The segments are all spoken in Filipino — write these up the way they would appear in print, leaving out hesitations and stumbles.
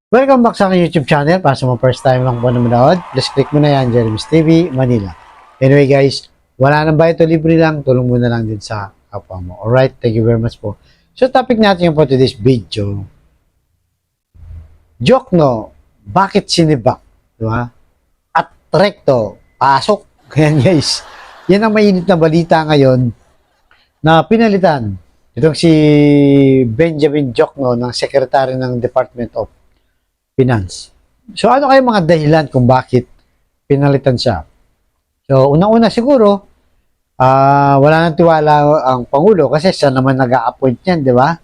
Welcome back sa aking YouTube channel. Para sa mga first time lang po na manood, please click mo na yan, Jeremy's TV, Manila. Anyway guys, wala nang bayad o libre lang, tulong mo na lang din sa kapwa mo. Alright, thank you very much po. So topic natin yung for today's video. Jokno, bakit sinibak? Diba? At recto, pasok. Ayan guys, yan ang mainit na balita ngayon na pinalitan. Itong si Benjamin Jokno ng Secretary ng Department of Finance. So ano kayo mga dahilan kung bakit pinalitan siya? So unang-una siguro, wala nang tiwala ang Pangulo kasi siya naman nag-a-appoint niyan, di ba?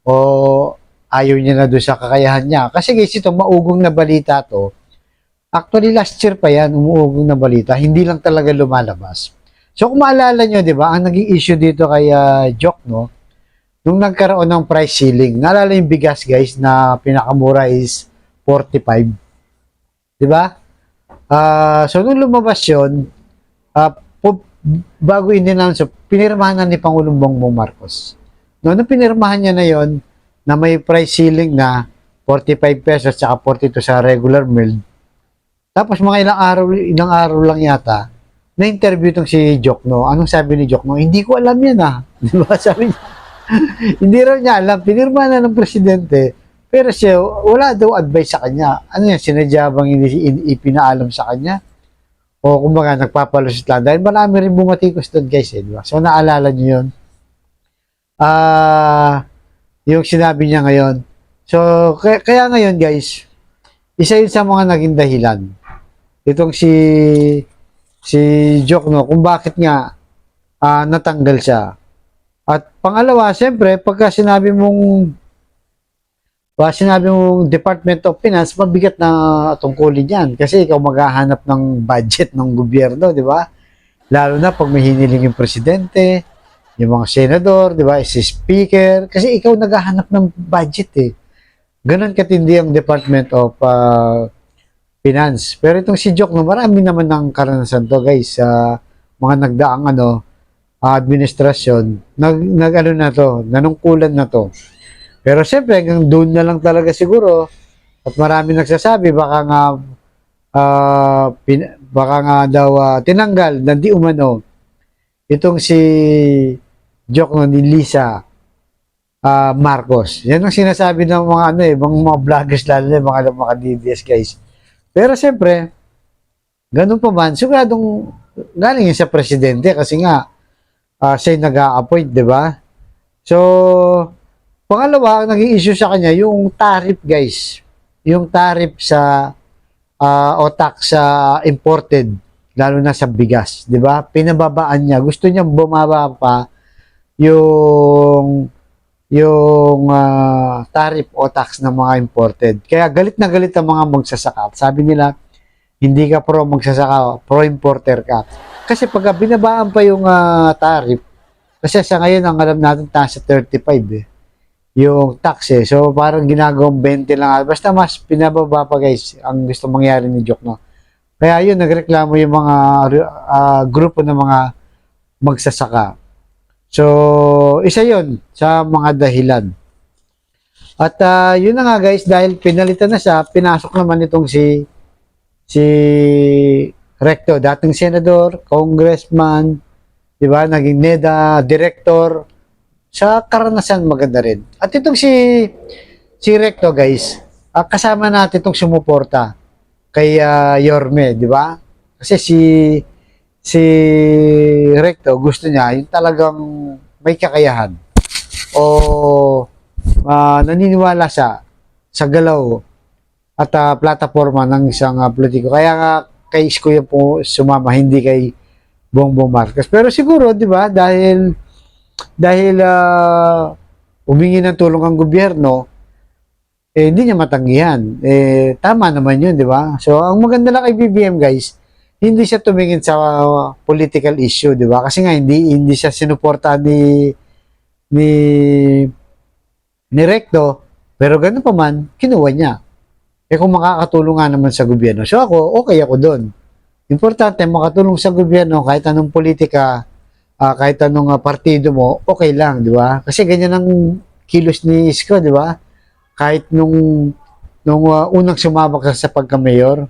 O ayaw niya na doon sa kakayahan niya. Kasi guys, ito maugong na balita to. Actually last year pa yan, umuugong na balita, hindi lang talaga lumalabas. So kung maalala nyo, di ba, ang naging issue dito kay Jok, no? Nung nagkaroon ng price ceiling, naalala yung bigas guys na pinakamura is 45. Di ba? So, nung lumabas yun, bago in-announce, pinirmahan na ni Pangulong Bongbong Marcos. No, nung pinirmahan niya na yon na may price ceiling na 45 pesos tsaka 42 sa regular meal. Tapos mga ilang araw lang yata, na-interview itong si Jokno. Anong sabi ni Jokno? Hindi ko alam yan ah. Di ba? Sabi niya, hindi raw niya alam. Pinirmahan na ng presidente. Pero siya, wala daw advice sa kanya. Ano yan, sinadya bang ipinaalam sa kanya? O kumbaga, nagpapalusot lang. Dahil marami rin bumatikos doon guys, eh, di ba? So, naalala niyo yun? Yung sinabi niya ngayon. So, kaya ngayon guys, isa yun sa mga naging dahilan. Itong si Jokno, kung bakit nga natanggal siya. At pangalawa, siyempre, pagka sinabi mong Department of Finance, mabigat na tungkulin yan. Kasi ikaw maghahanap ng budget ng gobyerno, di ba? Lalo na pag may hiniling yung presidente, yung mga senador, di ba? Si speaker. Kasi ikaw naghahanap ng budget eh. Ganon katindi ang Department of Finance. Pero itong si Jok, no, marami naman ng karanasan to guys. Sa mga nagdaang administrasyon, nanungkulan na to. Pero siyempre, hanggang doon na lang talaga siguro at marami nagsasabi baka nga daw tinanggal na di umano itong si Jokno ni Lisa Marcos. Yan ang sinasabi ng mga vloggers lalo na mga DDS guys. Pero siyempre, ganun pa man, siguradong galing yun sa presidente kasi nga siya nag-a-appoint, di ba? So, pangalawa, ang naging issue sa kanya, yung tariff guys. Yung tariff sa o tax sa imported, lalo na sa bigas, di ba? Pinababaan niya. Gusto niya bumaba pa yung tariff o tax ng mga imported. Kaya galit na galit ang mga magsasaka. Sabi nila, hindi ka pro magsasaka, pro importer ka. Kasi pag binabaan pa yung tariff, kasi sa ngayon ang alam natin nasa 35 eh yung tax eh. So, parang ginagawang 20 lang. Basta mas pinababa pa guys ang gusto mangyari ni Jok, no? Kaya yun, nagreklamo yung mga grupo ng mga magsasaka. So, isa yun sa mga dahilan. At yun na nga guys, dahil pinalitan na siya, pinasok naman itong si Recto, dating senador, congressman, di ba, naging NEDA, director, sa karanasan maganda rin. At itong si Recto guys, kasama natin itong sumuporta kay Yorme, di ba? Kasi si Recto gusto niya yung talagang may kakayahan o naniniwala siya sa galaw at plataforma ng isang politiko. Kaya nga kay Isko yung po sumama, hindi kay Bongbong Marcos. Pero siguro, di ba, dahil humingi ng tulong ang gobyerno, hindi niya matanggihan. Tama naman yun, di ba? So, ang maganda lang kay BBM, guys, hindi siya tumingin sa political issue, di ba? Kasi nga, hindi siya sinuporta ni Recto, pero ganun pa man, kinuha niya. Kung makakatulong nga naman sa gobyerno. So, okay ako doon. Importante, makatulong sa gobyerno, kahit anong politika, kahit anong partido mo, okay lang, di ba? Kasi ganyan ang kilos ni Isko, di ba? Kahit nung nung unang sumabak sa pagka-mayor.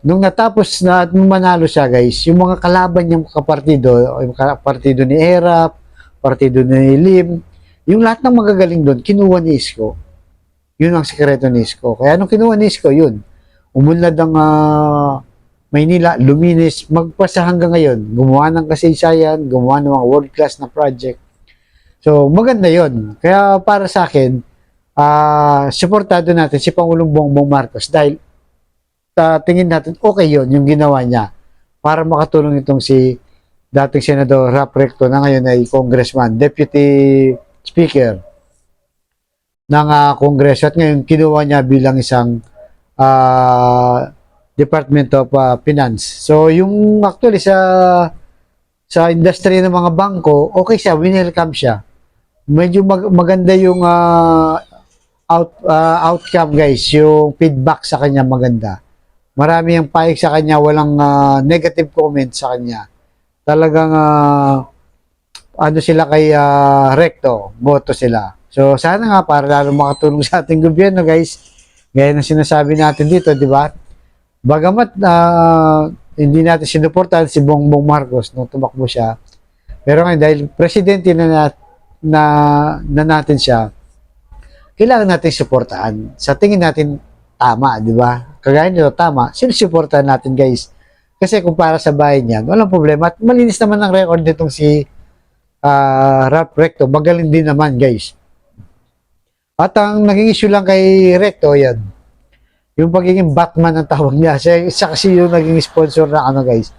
Nung natapos na at nung manalo siya guys, yung mga kalaban niyang kapartido, yung partido ni Erap, partido ni Lim, yung lahat ng magagaling doon, kinuha ni Isko. Yun ang sikreto ni Isko. Kaya nung kinuha ni Isko, yun, umunlad ang Maynila, luminis, magpasa hanggang ngayon, gumawa ng kasaysayan, gumawa ng mga world-class na project. So, maganda yun. Kaya para sa akin, suportado natin si Pangulong Bongbong Marcos dahil tingin natin okay yun, yung ginawa niya para makatulong itong si dating Senador Rap Recto na ngayon ay Congressman, Deputy Speaker ng Kongreso at ngayon kinuha niya bilang isang Department of Finance. So yung actually sa industry ng mga bangko, okay siya, winelcome siya. Medyo maganda yung outcome guys, yung feedback sa kanya maganda. Marami ang paig sa kanya, walang negative comment sa kanya. Talagang ano sila kay Recto, boto sila. So sana nga para lalo makatulong sa ating gobyerno guys. Gaya ng sinasabi natin dito, di ba? Bagamat hindi natin sinuportahan si Bongbong Marcos nung tumakbo siya. Pero ngayon dahil presidente na natin siya, kailangan natin suportahan. Sa tingin natin tama, di ba? Kagaya nito tama, sinusuportahan natin guys. Kasi kung para sa bahay niyan, walang problema. At malinis naman ang record nitong si Rap Recto. Magaling din naman guys. At ang naging issue lang kay Recto, yan. Yung pagiging Batman ang tawag niya. Siya kasi yung naging sponsor na ano guys,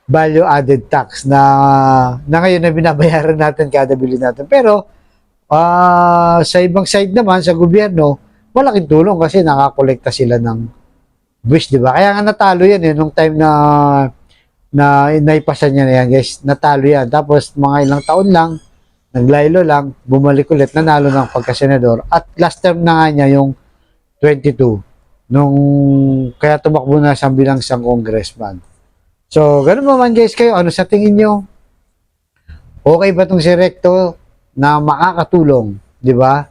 value added tax na ngayon na binabayaran natin kada bili natin. Pero sa ibang side naman, sa gobyerno, malaking tulong kasi nakakolekta sila ng buwis, di ba? Kaya nga natalo yan nung time na naipasa niya na yan guys. Natalo yan. Tapos mga ilang taon lang, naglaylo lang, bumalik ulit, nanalo ng pagkasenador. At last term na nga niya yung 22, kaya tumakbo na siya bilang isang congressman. So, ganun naman guys kayo, ano sa tingin nyo? Okay ba itong si Recto na makakatulong, di ba,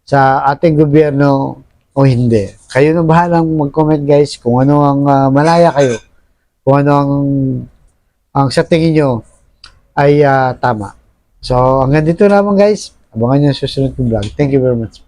sa ating gobyerno o hindi? Kayo na bahalang mag-comment guys kung ano ang malaya kayo, kung ano ang sa tingin nyo ay tama. So, hanggang dito lamang guys. Abangan nyo yung susunod kong vlog. Thank you very much.